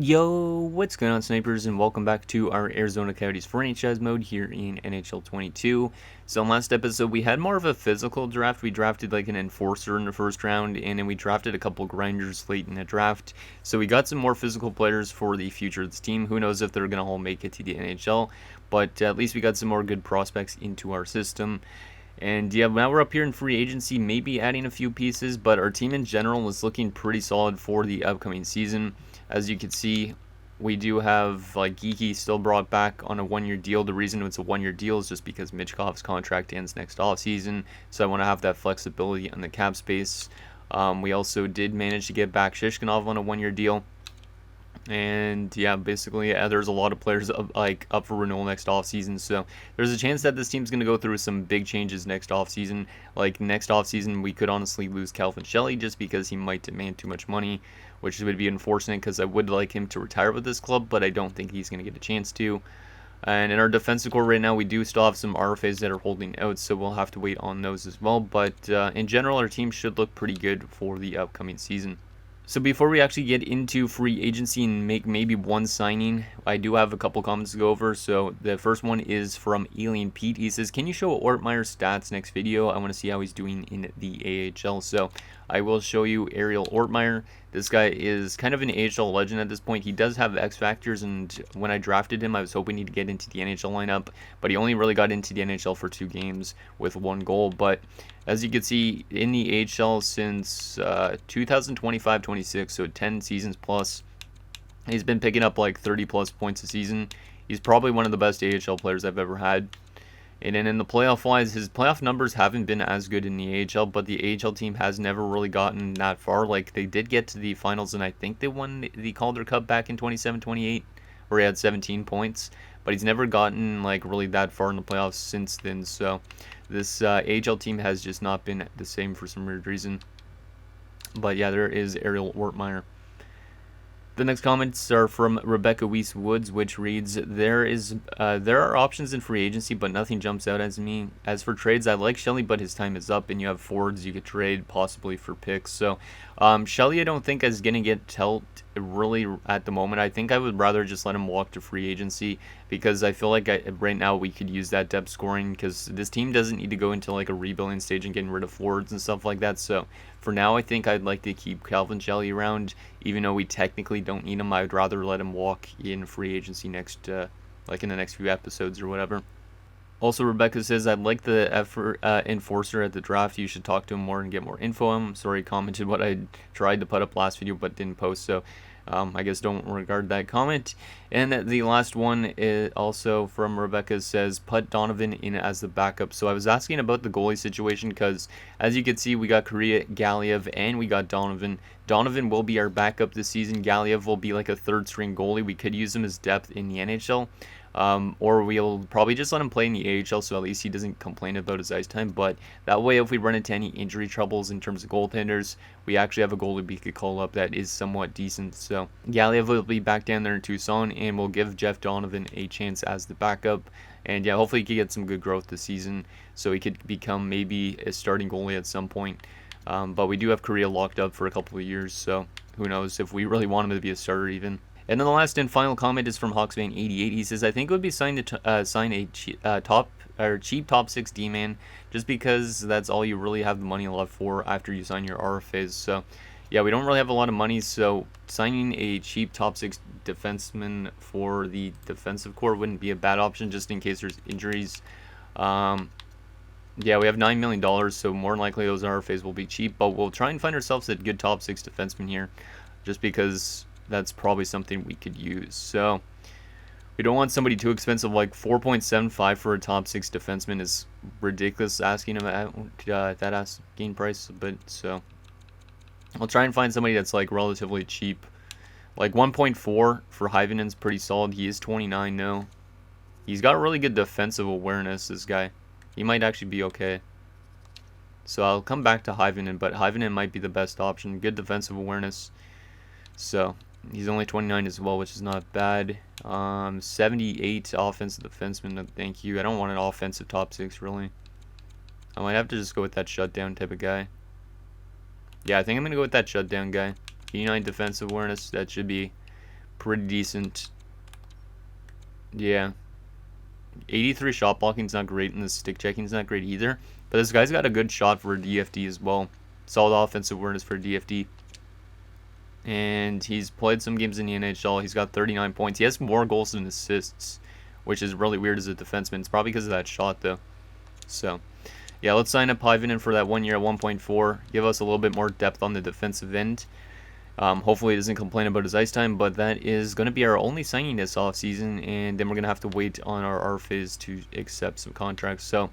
Yo, what's going on, snipers, and welcome back to our Arizona Coyotes franchise mode here in NHL 22. So in last episode, we had more of a physical draft. We drafted like an enforcer in the first round, and then we drafted a couple grinders late in the draft. So we got some more physical players for the future of this team. Who knows if they're going to all make it to the NHL, but at least we got some more good prospects into our system. And yeah, now we're up here in free agency, maybe adding a few pieces, but our team in general is looking pretty solid for the upcoming season. As you can see, we do have like Geeky still brought back on a one-year deal. The reason it's a one-year deal is just because Michkov's contract ends next offseason, so I want to have that flexibility on the cap space. We also did manage to get back Shishkinov on a one-year deal. And yeah, basically, there's a lot of players up for renewal next offseason. So there's a chance that this team's going to go through some big changes next offseason. Like next offseason, we could honestly lose Calvin Shelley just because he might demand too much money, which would be unfortunate because I would like him to retire with this club, but I don't think he's going to get a chance to. And in our defensive core right now, we do still have some RFAs that are holding out, so we'll have to wait on those as well. But in general, our team should look pretty good for the upcoming season. So before we actually get into free agency and make maybe one signing, I do have a couple comments to go over. So the first one is from Alien Pete. He says, "Can you show Ortmeyer's stats next video? I want to see how he's doing in the AHL." So I will show you Ariel Ortmeyer. This guy is kind of an AHL legend at this point. He does have X factors, and when I drafted him, I was hoping he'd get into the NHL lineup, but he only really got into the NHL for 2 games with 1 goal. But as you can see, in the AHL since 2025-26, so 10 seasons plus, he's been picking up like 30 plus points a season. He's probably one of the best AHL players I've ever had. And then in the playoff wise, his playoff numbers haven't been as good in the AHL, but the AHL team has never really gotten that far. Like, they did get to the finals, and I think they won the Calder Cup back in 27-28, where he had 17 points. But he's never gotten, like, really that far in the playoffs since then. So this AHL team has just not been the same for some weird reason. But yeah, there is Ariel Ortmeyer. The next comments are from Rebecca Weiss Woods, which reads, there are options in free agency, but nothing jumps out as me. As for trades, I like Shelley, but his time is up, and you have forwards you could trade possibly for picks. So Shelley, I don't think is going to get dealt really at the moment. I think I would rather just let him walk to free agency, because I feel like right now we could use that depth scoring, because this team doesn't need to go into like a rebuilding stage and getting rid of forwards and stuff like that. So for now, I think I'd like to keep Calvin Shelley around, even though we technically don't need him. I'd rather let him walk in free agency next, like in the next few episodes or whatever. Also, Rebecca says, I'd like the enforcer at the draft. You should talk to him more and get more info on him. Sorry, commented what I tried to put up last video but didn't post, so I guess don't regard that comment. And the last one is also from Rebecca, says, put Donovan in as the backup. So I was asking about the goalie situation because, as you can see, we got Korea, Galiev, and we got Donovan. Donovan will be our backup this season. Galiev will be like a third-string goalie. We could use him as depth in the NHL. Or we'll probably just let him play in the AHL, so at least he doesn't complain about his ice time. But that way, if we run into any injury troubles in terms of goaltenders, we actually have a goalie we could call up that is somewhat decent. So Galiev will be back down there in Tucson, and we'll give Jeff Donovan a chance as the backup. And yeah, hopefully he can get some good growth this season, so he could become maybe a starting goalie at some point. But we do have Korea locked up for a couple of years, so who knows if we really want him to be a starter even. And then the last and final comment is from Hawksman88. He says, I think it would be sign a cheap top 6 D-man, just because that's all you really have the money left for after you sign your RFAs. So yeah, we don't really have a lot of money, so signing a cheap top 6 defenseman for the defensive core wouldn't be a bad option, just in case there's injuries. Yeah, we have $9 million, so more than likely those RFAs will be cheap, but we'll try and find ourselves a good top 6 defenseman here, just because that's probably something we could use. So we don't want somebody too expensive. Like 4.75 for a top 6 defenseman is ridiculous, asking him at that asking price. But so I'll try and find somebody that's like relatively cheap. Like 1.4 for Hyvenen's pretty solid. He is 29 now. He's got really good defensive awareness, this guy. He might actually be okay. So I'll come back to Hyvenen, but Hyvenen might be the best option. Good defensive awareness. So he's only 29 as well, which is not bad. 78 offensive defenseman, no thank you. I don't want an offensive top 6, really. I might have to just go with that shutdown type of guy. Yeah, I think I'm going to go with that shutdown guy. 89 defensive awareness, that should be Pretty decent. Yeah. 83 shot blocking is not great, and the stick checking is not great either. But this guy's got a good shot for a DFD as well. Solid offensive awareness for a DFD. And he's played some games in the NHL. He's got 39 points. He has more goals than assists, which is really weird as a defenseman. It's probably because of that shot, though. So, yeah, let's sign up Hyvinen for that 1 year at 1.4. Give us a little bit more depth on the defensive end. Hopefully he doesn't complain about his ice time, but that is going to be our only signing this offseason, and then we're going to have to wait on our RFAs to accept some contracts. So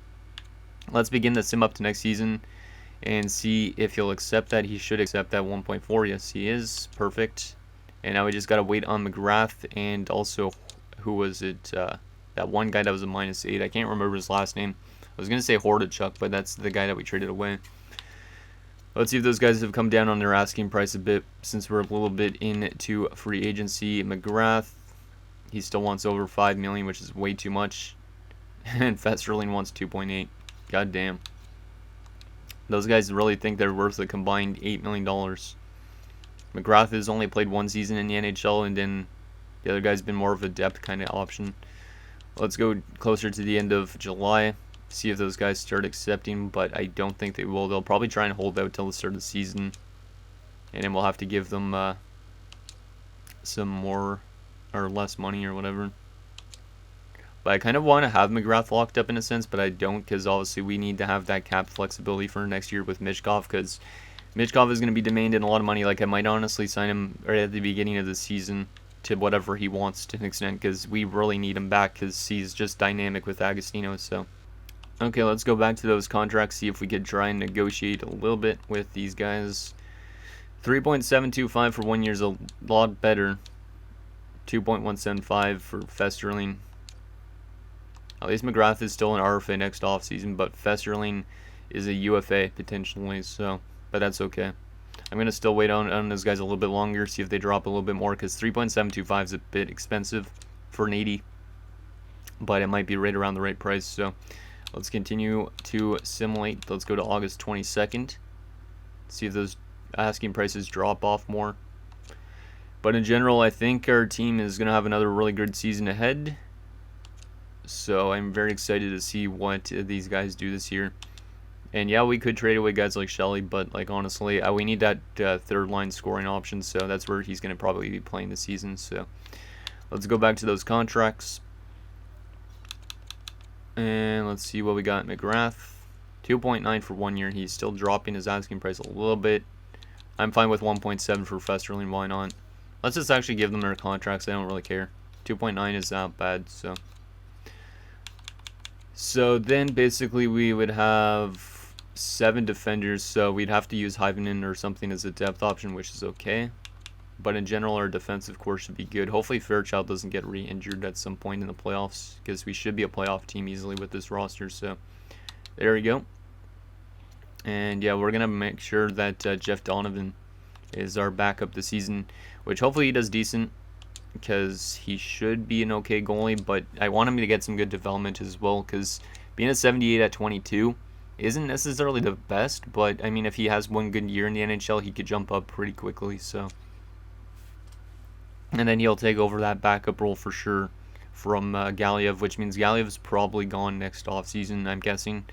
let's begin the sim up to next season and see if he'll accept that. He should accept that 1.4. Yes, he is. Perfect. And now we just got to wait on McGrath and also, who was it? That one guy that was a -8. I can't remember his last name. I was going to say Hordachuk, but that's the guy that we traded away. Let's see if those guys have come down on their asking price a bit since we're a little bit into free agency. McGrath, he still wants over $5 million, which is way too much. And Festerling wants 2.8. God damn. Those guys really think they're worth a combined $8 million. McGrath has only played one season in the NHL, and then the other guy's been more of a depth kind of option. Let's go closer to the end of July. See if those guys start accepting, but I don't think they will. They'll probably try and hold out till the start of the season, and then we'll have to give them some more or less money or whatever. But I kind of want to have McGrath locked up in a sense, but I don't, because obviously we need to have that cap flexibility for next year with Michkov, because Michkov is going to be demanding a lot of money. Like, I might honestly sign him right at the beginning of the season to whatever he wants to an extent, because we really need him back, because he's just dynamic with Agostino. So okay, let's go back to those contracts, see if we could try and negotiate a little bit with these guys. 3.725 for 1 year is a lot better. 2.175 for Festerling. At least McGrath is still an RFA next offseason, but Festerling is a UFA potentially, so, but that's okay. I'm going to still wait on those guys a little bit longer, see if they drop a little bit more, because 3.725 is a bit expensive for an 80, but it might be right around the right price, so let's continue to simulate. Let's go to August 22nd. See if those asking prices drop off more. But in general, I think our team is going to have another really good season ahead. So I'm very excited to see what these guys do this year. And yeah, we could trade away guys like Shelley, but like honestly, we need that third line scoring option. So that's where he's going to probably be playing this season. So let's go back to those contracts. And let's see what we got. McGrath, 2.9 for 1 year. He's still dropping his asking price a little bit. I'm fine with 1.7 for Festerling. Why not? Let's just actually give them their contracts. I don't really care. 2.9 is not bad. So then basically we would have 7 defenders. So we'd have to use Hyvinen or something as a depth option, which is okay. But in general, our defensive core should be good. Hopefully Fairchild doesn't get re-injured at some point in the playoffs, because we should be a playoff team easily with this roster. So there we go. And yeah, we're going to make sure that Jeff Donovan is our backup this season, which hopefully he does decent, because he should be an okay goalie. But I want him to get some good development as well, because being a 78 at 22 isn't necessarily the best. But I mean, if he has one good year in the NHL, he could jump up pretty quickly. So. And then he'll take over that backup role for sure from Galiev, which means Galiev's probably gone next offseason, I'm guessing.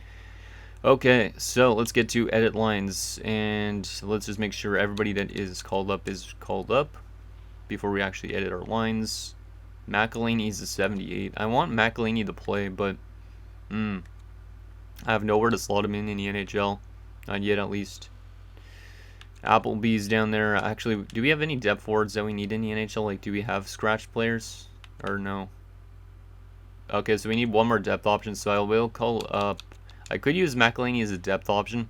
Okay, so let's get to edit lines, and let's just make sure everybody that is called up before we actually edit our lines. McElhaney's a 78. I want McElhaney to play, but I have nowhere to slot him in the NHL. Not yet, at least. Applebee's down there. Actually, do we have any depth forwards that we need in the NHL? Like, do we have scratch players? Or no? Okay, so we need one more depth option, so I will call up. I could use McElhaney as a depth option,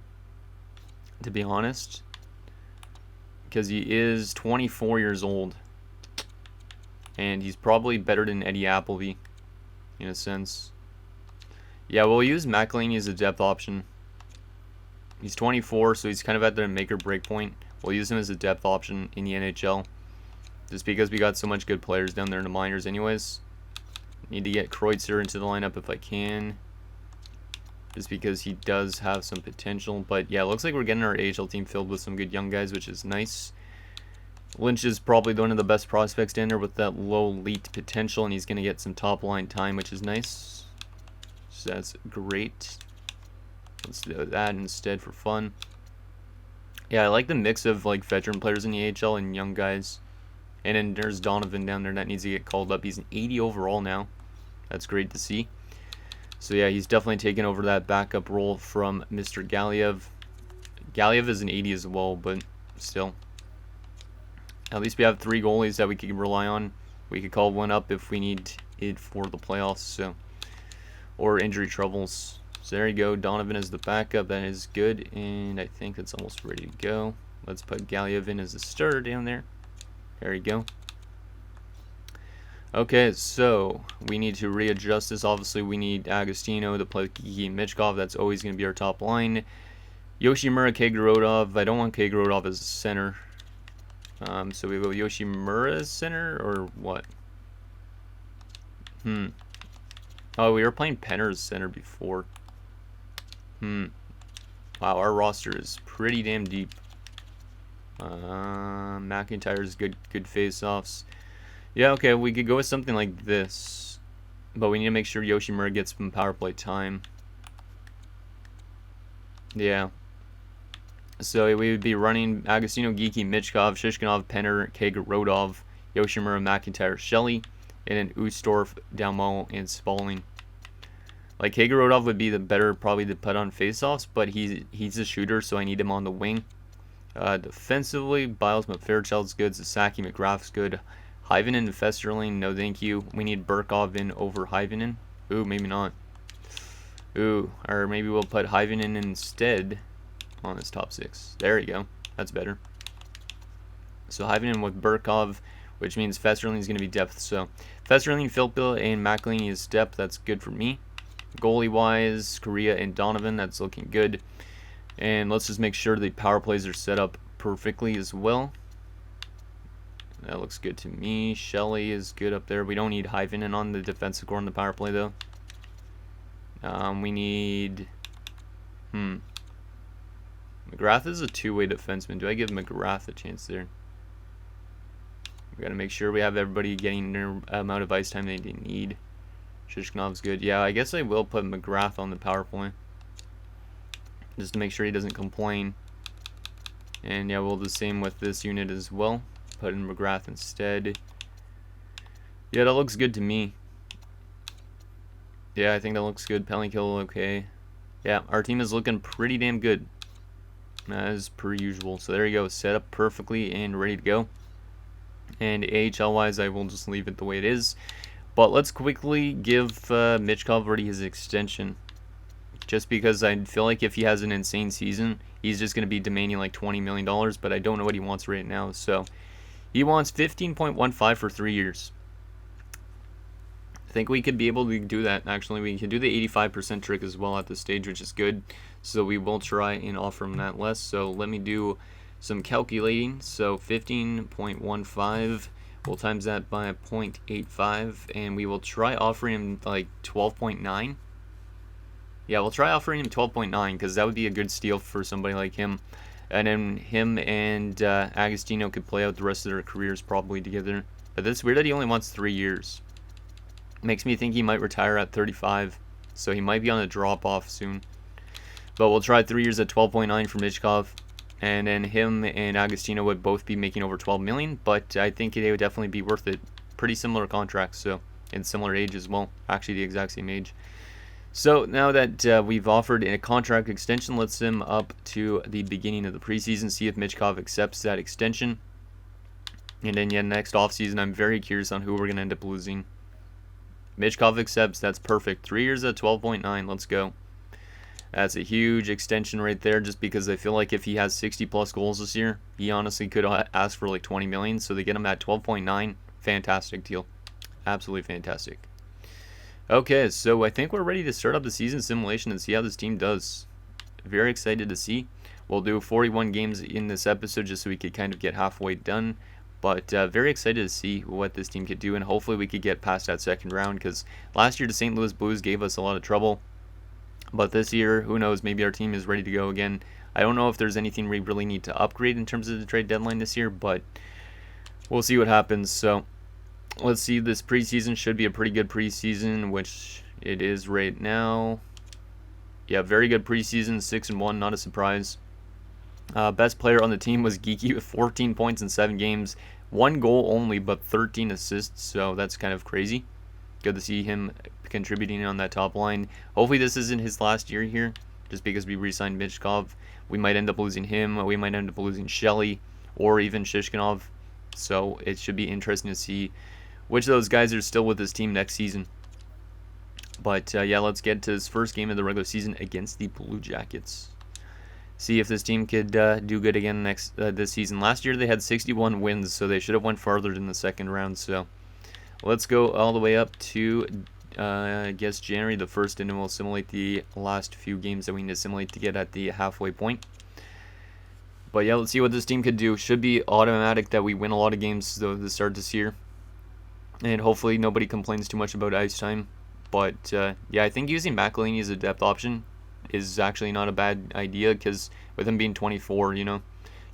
to be honest, because he is 24 years old. And he's probably better than Eddie Appleby, in a sense. Yeah, we'll use McElhaney as a depth option. He's 24, so he's kind of at the make or break point. We'll use him as a depth option in the NHL, just because we got so much good players down there in the minors anyways. Need to get Kreutzer into the lineup if I can, just because he does have some potential. But yeah, it looks like we're getting our AHL team filled with some good young guys, which is nice. Lynch is probably one of the best prospects down there with that low elite potential, and he's going to get some top line time, which is nice. So that's great. Let's do that instead for fun. Yeah, I like the mix of like veteran players in the AHL and young guys. And then there's Donovan down there that needs to get called up. He's an 80 overall now. That's great to see. So yeah, he's definitely taken over that backup role from Mr. Galiev. Galiev is an 80 as well, but still. At least we have 3 goalies that we can rely on. We could call one up if we need it for the playoffs, so, or injury troubles. So there you go. Donovan is the backup. That is good, and I think that's almost ready to go. Let's put Galiev in as a starter down there. There you go. Okay, so we need to readjust this. Obviously, we need Agostino to play with Kiki and Michkov. That's always going to be our top line. Yoshimura, Kegrodov. I don't want Kegrodov as a center. So we go Yoshimura as center, or what? Oh, we were playing Penner as center before. Wow, our roster is pretty damn deep. McIntyre's good face-offs. Yeah, okay, we could go with something like this, but we need to make sure Yoshimura gets some power play time. Yeah. So we would be running Agostino, Geeky, Michkov, Shishkinov, Penner, Kegrodov, Yoshimura, McIntyre, Shelley, and then Ustorf, Dalmo, and Spalling. Like, Kegrodov would be the better probably to put on faceoffs, but he's a shooter, so I need him on the wing. Defensively, Biles, Fairchild's good, Sasaki, McGrath's good. Hyvanen and Festerling, no thank you. We need Burkov in over Hyvanen. Ooh, maybe not. Ooh, or maybe we'll put Hyvanen instead on this top 6. There you go. That's better. So Hyvanen with Burkov, which means Festerling is going to be depth. So Festerling, Philpil, and McLean is depth. That's good for me. Goalie-wise, Korea and Donovan. That's looking good. And let's just make sure the power plays are set up perfectly as well. That looks good to me. Shelley is good up there. We don't need Hyvanen on the defensive core on the power play, though. We need... McGrath is a two-way defenseman. Do I give McGrath a chance there? We got to make sure we have everybody getting their amount of ice time they need. Shishkinov's good. Yeah, I guess I will put McGrath on the power play, just to make sure he doesn't complain. And yeah, we'll do the same with this unit as well. Put in McGrath instead. Yeah, that looks good to me. Yeah, I think that looks good. Penalty kill, okay. Yeah, our team is looking pretty damn good, as per usual. So there you go, set up perfectly and ready to go. And AHL wise, I will just leave it the way it is. But let's quickly give Michkov already his extension, just because I feel like if he has an insane season, he's just going to be demanding like $20 million, but I don't know what he wants right now. So he wants 15.15 for 3 years. I think we could be able to do that. Actually, we can do the 85% trick as well at this stage, which is good. So we will try and offer him that less. So let me do some calculating. So 15.15, we'll times that by 0.85, and we will try offering him like 12.9. Yeah, we'll try offering him 12.9 because that would be a good steal for somebody like him. And then him and Agostino could play out the rest of their careers probably together. But it's weird that he only wants 3 years. Makes me think he might retire at 35. So he might be on a drop-off soon. But we'll try 3 years at 12.9 for Michkov. And then him and Agostino would both be making over 12 million. But I think they would definitely be worth it. Pretty similar contracts, so, and similar age as well. Actually, the exact same age. So now that we've offered a contract extension, let's sim up to the beginning of the preseason, see if Michkov accepts that extension. And then yeah, next offseason, I'm very curious on who we're going to end up losing. Michkov accepts, that's perfect. 3 years at 12.9, let's go. That's a huge extension right there, just because I feel like if he has 60 plus goals this year, he honestly could ask for like 20 million. So they get him at 12.9, fantastic deal. Absolutely fantastic. Okay, so I think we're ready to start up the season simulation and see how this team does. Very excited to see. We'll do 41 games in this episode just so we could kind of get halfway done. But very excited to see what this team could do, and hopefully we could get past that second round, because last year the St. Louis Blues gave us a lot of trouble. But this year, who knows, maybe our team is ready to go again. I don't know if there's anything we really need to upgrade in terms of the trade deadline this year, but we'll see what happens. So let's see. This preseason should be a pretty good preseason, which it is right now. Yeah, very good preseason, 6-1, not a surprise. Best player on the team was Geeky with 14 points in 7 games, 1 goal only, but 13 assists. So that's kind of crazy. Good to see him contributing on that top line. Hopefully this isn't his last year here, just because we re-signed Michkov. We might end up losing him. We might end up losing Shelley or even Shishkinov. So it should be interesting to see which of those guys are still with this team next season. But yeah, let's get to his first game of the regular season against the Blue Jackets. See if this team could do good again this season. Last year they had 61 wins, so they should have went farther in the second round. So let's go all the way up to, I guess, January the 1st, and then we'll simulate the last few games that we need to simulate to get at the halfway point. But yeah, let's see what this team could do. Should be automatic that we win a lot of games though to start this year. And hopefully nobody complains too much about ice time. But yeah, I think using McElhinney as a depth option is actually not a bad idea, because with him being 24, you know.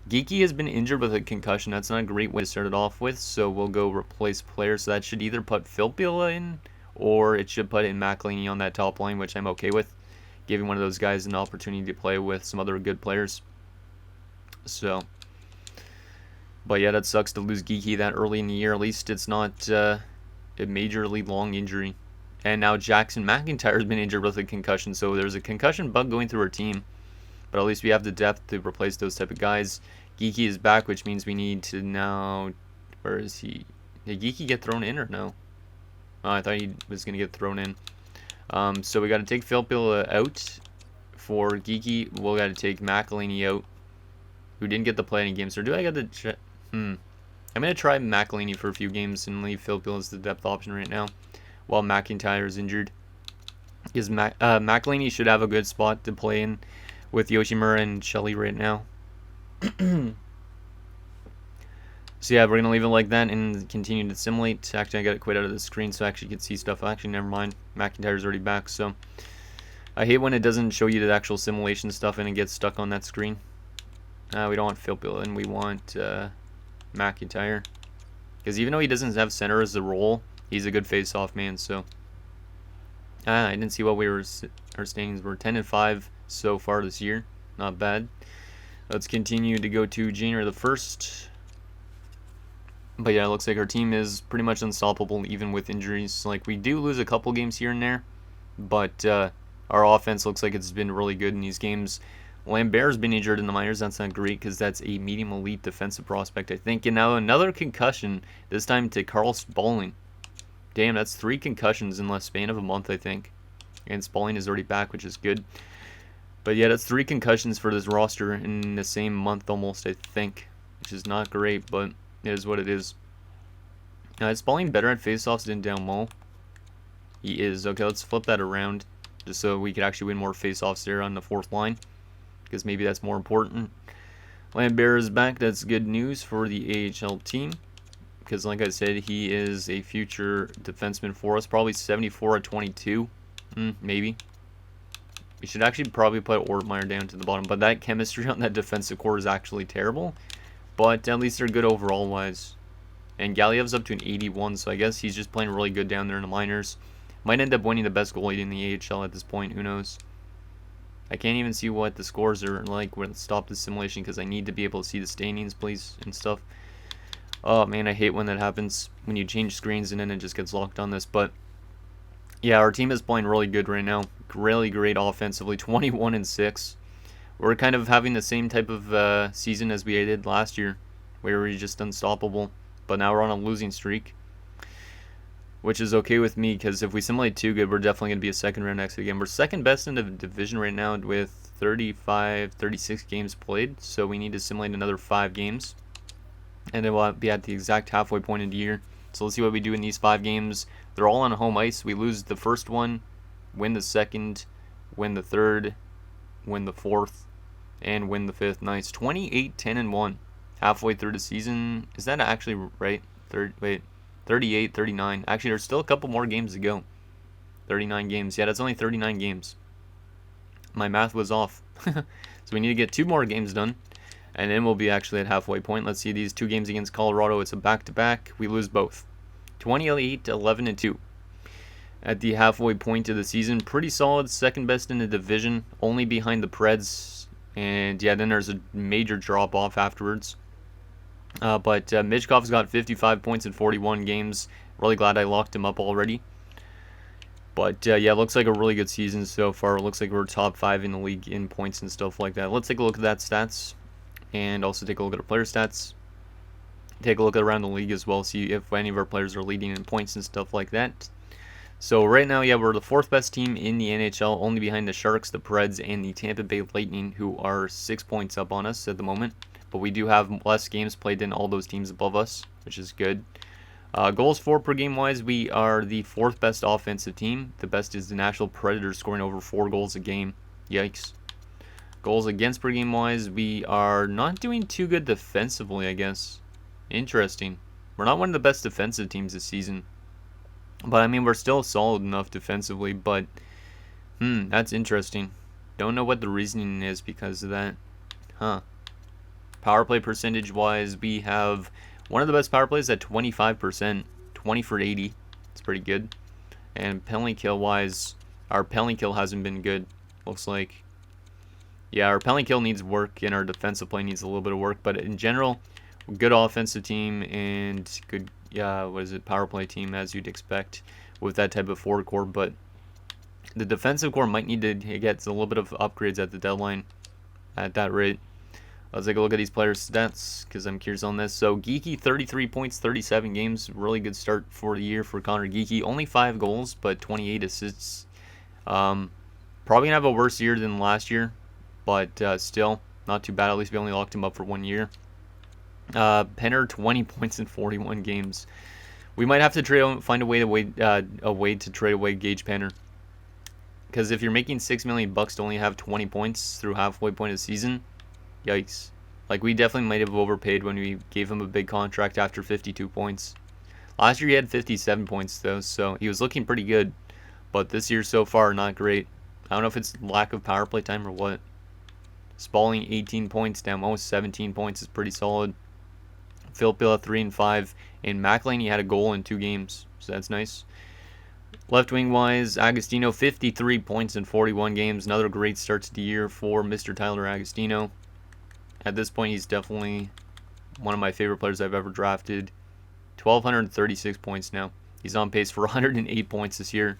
Geeky has been injured with a concussion. That's not a great way to start it off with, so we'll go replace players. So that should either put Filppula in, or it should put in McElhinney on that top line, which I'm okay with, giving one of those guys an opportunity to play with some other good players. So, but yeah, that sucks to lose Geeky that early in the year. At least it's not a majorly long injury. And now Jackson McIntyre has been injured with a concussion, so there's a concussion bug going through our team. But at least we have the depth to replace those type of guys. Geeky is back, which means we need to now... Where is he? Did Geeky get thrown in or no? Oh, I thought he was going to get thrown in. So we got to take Filppula out for Geeky. We'll got to take McElhinney out, who didn't get to play any games. Or do I got to... I'm going to try McElhinney for a few games and leave Filppula as the depth option right now, while McIntyre is injured. Because McElhinney should have a good spot to play in with Yoshimura and Shelley right now. So yeah, we're going to leave it like that and continue to simulate. Actually, I got it quite out of the screen so I actually can see stuff. Actually, never mind. McIntyre's already back, so... I hate when it doesn't show you the actual simulation stuff and it gets stuck on that screen. We don't want Filppula, and we want McIntyre. Because even though he doesn't have center as the role, he's a good face-off man, so... I didn't see what our standings were. 10-5 so far this year. Not bad. Let's continue to go to January the 1st. But yeah, it looks like our team is pretty much unstoppable even with injuries. Like, we do lose a couple games here and there, but our offense looks like it's been really good in these games. Lambert's been injured in the minors. That's not great because that's a medium elite defensive prospect, I think. And now another concussion, this time to Carl Spalling. Damn, that's 3 concussions in the span of a month, I think. And Spalling is already back, which is good. But yeah, that's 3 concussions for this roster in the same month almost, I think. Which is not great, but it is what it is. Is Spalling better at faceoffs than Dalmo? He is. Okay, let's flip that around, just so we could actually win more faceoffs there on the 4th line, because maybe that's more important. Lambert is back. That's good news for the AHL team, because like I said, he is a future defenseman for us. Probably 74 at 22. Maybe. We should actually probably put Ortmeyer down to the bottom, but that chemistry on that defensive core is actually terrible. But at least they're good overall-wise. And Galiev's up to an 81, so I guess he's just playing really good down there in the minors. Might end up winning the best goalie in the AHL at this point, who knows. I can't even see what the scores are like when I stop the simulation because I need to be able to see the standings, please, and stuff. Oh man, I hate when that happens, when you change screens and then it just gets locked on this. But yeah, our team is playing really good right now. Really great offensively, 21-6. We're kind of having the same type of season as we did last year, where we were just unstoppable. But now we're on a losing streak, which is okay with me, because if we simulate too good, we're definitely going to be a second round exit again. We're second best in the division right now with 36 games played, so we need to simulate another 5 games. And then we'll be at the exact halfway point of the year. So let's see what we do in these 5 games. They're all on home ice. We lose the first one, win the second, win the third, win the fourth, and win the fifth. Nice. 28-10-1. Halfway through the season. Is that actually right? 38, 39. Actually, there's still a couple more games to go. 39 games. Yeah, that's only 39 games. My math was off. So we need to get 2 more games done. And then we'll be actually at halfway point. Let's see these 2 games against Colorado. It's a back-to-back. We lose both. 28, 11, and 2. At the halfway point of the season, pretty solid. Second best in the division. Only behind the Preds. And yeah, then there's a major drop-off afterwards. But Michkov's got 55 points in 41 games. Really glad I locked him up already. But yeah, looks like a really good season so far. Looks like we're top 5 in the league in points and stuff like that. Let's take a look at that stats. And also take a look at our player stats. Take a look around the league as well. See if any of our players are leading in points and stuff like that. So right now, yeah, we're the 4th best team in the NHL. Only behind the Sharks, the Preds, and the Tampa Bay Lightning, who are 6 points up on us at the moment. But we do have less games played than all those teams above us, which is good. Goals for per game wise, we are the 4th best offensive team. The best is the Nashville Predators, scoring over 4 goals a game. Yikes. Goals against per game wise, we are not doing too good defensively, I guess. Interesting. We're not one of the best defensive teams this season. But I mean, we're still solid enough defensively, but that's interesting. Don't know what the reasoning is because of that. Power play percentage wise, we have one of the best power plays at 25%, 20 for 80. It's pretty good. And penalty kill wise, our penalty kill hasn't been good. Looks like, yeah, our penalty kill needs work and our defensive play needs a little bit of work. But in general, good offensive team and good, power play team as you'd expect with that type of forward core. But the defensive core might need to get a little bit of upgrades at the deadline at that rate. Let's take a look at these players' stats because I'm curious on this. So Geeky, 33 points, 37 games. Really good start for the year for Connor Geeky. Only 5 goals, but 28 assists. Probably going to have a worse year than last year, but still not too bad. At least we only locked him up for 1 year. Penner, 20 points in 41 games. We might have to find a way to trade away Gage Penner. Because if you're making $6 million to only have 20 points through halfway point of the season, yikes. Like, we definitely might have overpaid when we gave him a big contract after 52 points. Last year he had 57 points though, so he was looking pretty good. But this year so far, not great. I don't know if it's lack of power play time or what. Spalling, 18 points, down almost 17 points is pretty solid. Filppula, 3 and 5. And McElhinney had a goal in 2 games, so that's nice. Left wing wise, Agostino, 53 points in 41 games. Another great start to the year for Mr. Tyler Agostino. At this point, he's definitely one of my favorite players I've ever drafted. 1,236 points now. He's on pace for 108 points this year.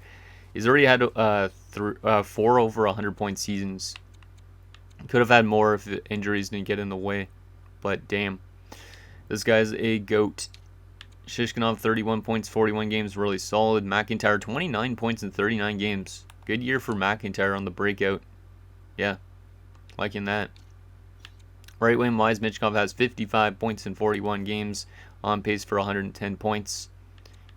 He's already had 4 over 100-point seasons. Could have had more if injuries didn't get in the way. But damn. This guy's a GOAT. Shishkinov, 31 points, 41 games, really solid. McIntyre, 29 points in 39 games. Good year for McIntyre on the breakout. Yeah, liking that. Right wing wise, Michkov has 55 points in 41 games, on pace for 110 points.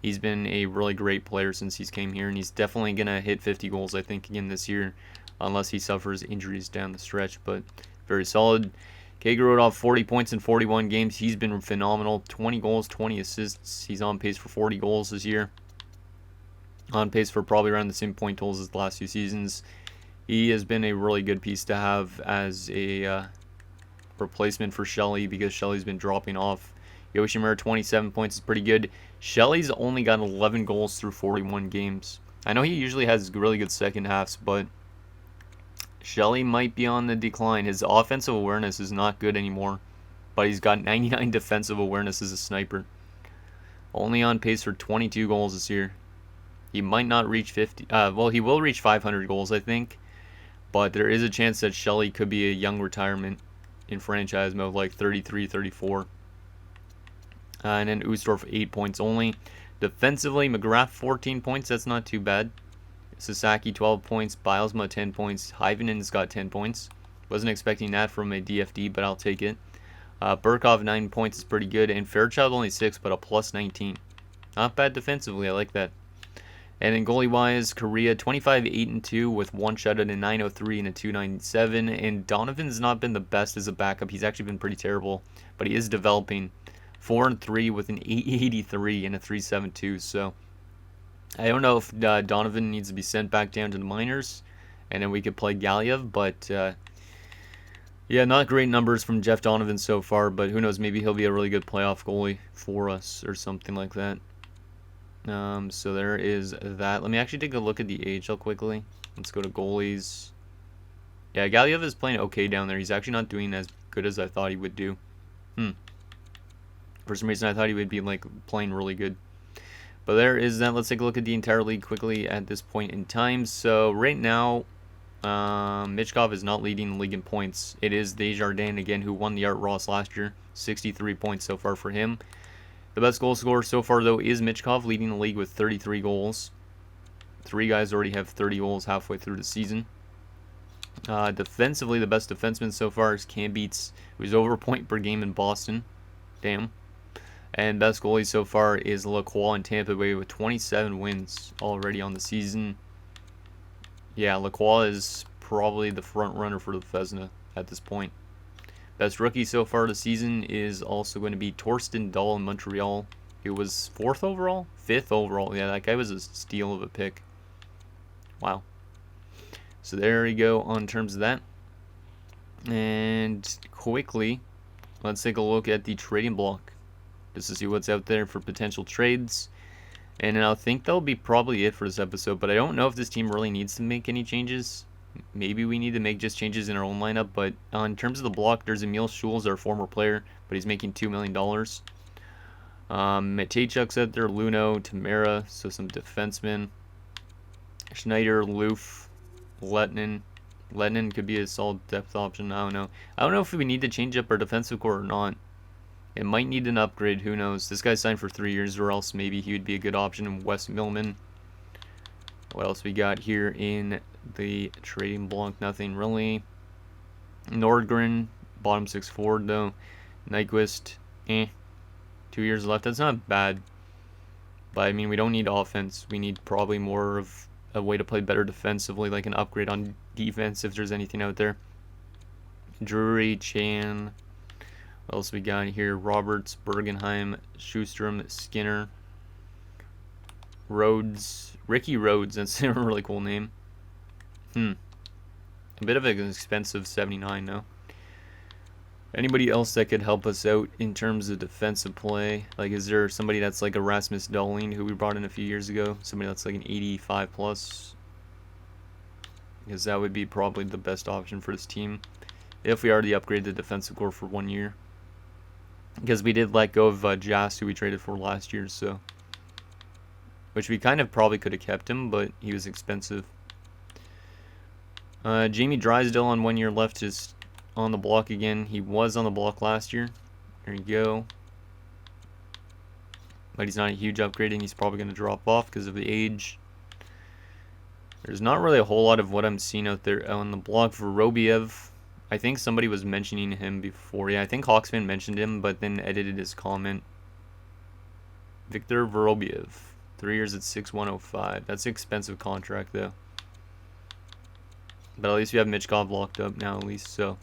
He's been a really great player since he's came here, and he's definitely going to hit 50 goals, I think, again this year, unless he suffers injuries down the stretch, but very solid. Kagerodov, 40 points in 41 games. He's been phenomenal. 20 goals, 20 assists. He's on pace for 40 goals this year. On pace for probably around the same point totals as the last 2 seasons. He has been a really good piece to have as a replacement for Shelley because Shelley's been dropping off. Yoshimura, 27 points is pretty good. Shelley's only got 11 goals through 41 games. I know he usually has really good second halves, but Shelley might be on the decline. His offensive awareness is not good anymore, but he's got 99 defensive awareness as a sniper. Only on pace for 22 goals this year. He might not reach 50. Well, he will reach 500 goals, I think, but there is a chance that Shelley could be a young retirement in franchise mode, like 33, 34. And then Ustorf, 8 points only. Defensively, McGrath, 14 points. That's not too bad. Sasaki, 12 points. Bilesma, 10 points. Hyvenen's got 10 points. Wasn't expecting that from a DFD, but I'll take it. Burkov, 9 points is pretty good. And Fairchild, only 6, but a plus 19. Not bad defensively. I like that. And then goalie-wise, Korea, 25, 8 and 2 with 1 shutout, a 903 and a 297. And Donovan's not been the best as a backup. He's actually been pretty terrible, but he is developing. 4 and 3 with an 883 and a 372. So I don't know if Donovan needs to be sent back down to the minors, and then we could play Galiev, but Yeah, not great numbers from Jeff Donovan so far, but who knows? Maybe he'll be a really good playoff goalie for us or something like that. So there is that. Let me actually take a look at the AHL quickly. Let's go to goalies. Yeah, Galiev is playing okay down there. He's actually not doing as good as I thought he would do. For some reason, I thought he would be like playing really good. But there is that. Let's take a look at the entire league quickly at this point in time. So right now, Michkov is not leading the league in points. It is Desjardins again who won the Art Ross last year. 63 points so far for him. The best goal scorer so far, though, is Michkov, leading the league with 33 goals. 3 guys already have 30 goals halfway through the season. Defensively, the best defenseman so far is Cam Beats, who's over a point per game in Boston. Damn. And best goalie so far is Lacroix in Tampa Bay with 27 wins already on the season. Yeah, Lacroix is probably the front runner for the Vezina at this point. Best rookie so far this season is also going to be Torsten Dahl in Montreal, who was 4th overall? 5th overall. Yeah, that guy was a steal of a pick. Wow. So there you go on terms of that. And quickly, let's take a look at the trading block just to see what's out there for potential trades. And I think that'll be probably it for this episode, but I don't know if this team really needs to make any changes. Maybe we need to make just changes in our own lineup, but in terms of the block, there's Emil Schulz, our former player, but he's making $2 million. Matejchuk's out there, Luno, Tamara, so some defensemen. Schneider, Loof, Letnin. Letnin could be a solid depth option, I don't know. I don't know if we need to change up our defensive core or not. It might need an upgrade, who knows. This guy's signed for 3 years, or else maybe he would be a good option in Wes Millman. What else we got here in the trading block? Nothing really. Nordgren, bottom 6 forward though. Nyquist, 2 years left. That's not bad. But I mean, we don't need offense. We need probably more of a way to play better defensively, like an upgrade on defense if there's anything out there. Drury, Chan. What else we got here? Roberts, Bergenheim, Schustrom, Skinner, Rhodes, Ricky Rhodes. That's a really cool name. A bit of an expensive 79 though. Anybody else that could help us out in terms of defensive play? Like, is there somebody that's like a Rasmus Dahlin who we brought in a few years ago? Somebody that's like an 85 plus? Because that would be probably the best option for this team if we already upgraded the defensive core for 1 year. Because we did let go of Jas, who we traded for last year, so. Which we kind of probably could have kept him, but he was expensive. Jamie Drysdale on 1 year left is on the block again. He was on the block last year. There you go. But he's not a huge upgrade, and he's probably going to drop off because of the age. There's not really a whole lot of what I'm seeing out there on the block for Robiev. I think somebody was mentioning him before. Yeah, I think Hawksman mentioned him, but then edited his comment. Victor Vorobiev. 3 years at 6,105. That's an expensive contract, though. But at least we have Michkov locked up now, at least. So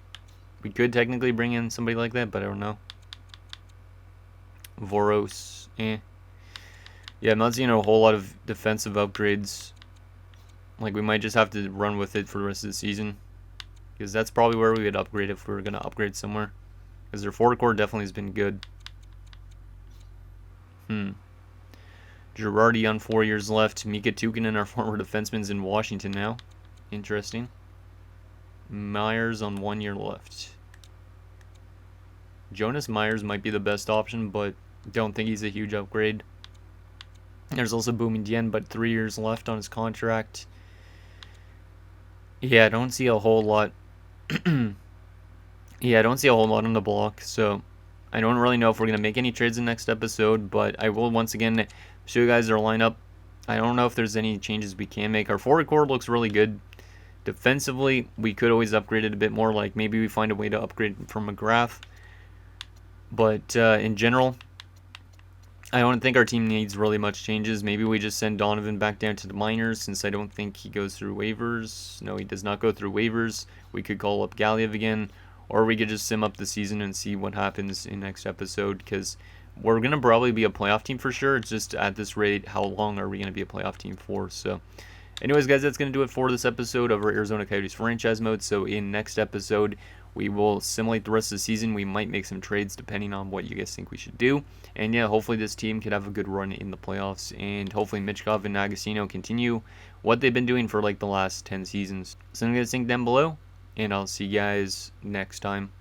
we could technically bring in somebody like that, but I don't know. Voros. Yeah, I'm not seeing a whole lot of defensive upgrades. Like, we might just have to run with it for the rest of the season. Because that's probably where we would upgrade if we were going to upgrade somewhere. Because their forward core definitely has been good. Girardi on 4 years left. Mika Tukinen, our former defenseman's in Washington now. Interesting. Myers on 1 year left. Jonas Myers might be the best option, but don't think he's a huge upgrade. There's also Boumedienne, but 3 years left on his contract. Yeah, I don't see a whole lot. Yeah, I don't see a whole lot on the block, so I don't really know if we're going to make any trades in the next episode, but I will once again show you guys our lineup. I don't know if there's any changes we can make. Our forward core looks really good. Defensively, we could always upgrade it a bit more, like maybe we find a way to upgrade from McGrath. But in general, I don't think our team needs really much changes. Maybe we just send Donovan back down to the minors, since I don't think he goes through waivers. No, he does not go through waivers. We could call up Galiev again, or we could just sim up the season and see what happens in next episode, because we're going to probably be a playoff team for sure. It's just at this rate, how long are we going to be a playoff team for? So anyways, guys, that's going to do it for this episode of our Arizona Coyotes franchise mode. So in next episode, We will simulate the rest of the season. We might make some trades depending on what you guys think we should do. And yeah, hopefully this team could have a good run in the playoffs. And hopefully Michkov and Agostino continue what they've been doing for like the last 10 seasons. So I'm going to think down below. And I'll see you guys next time.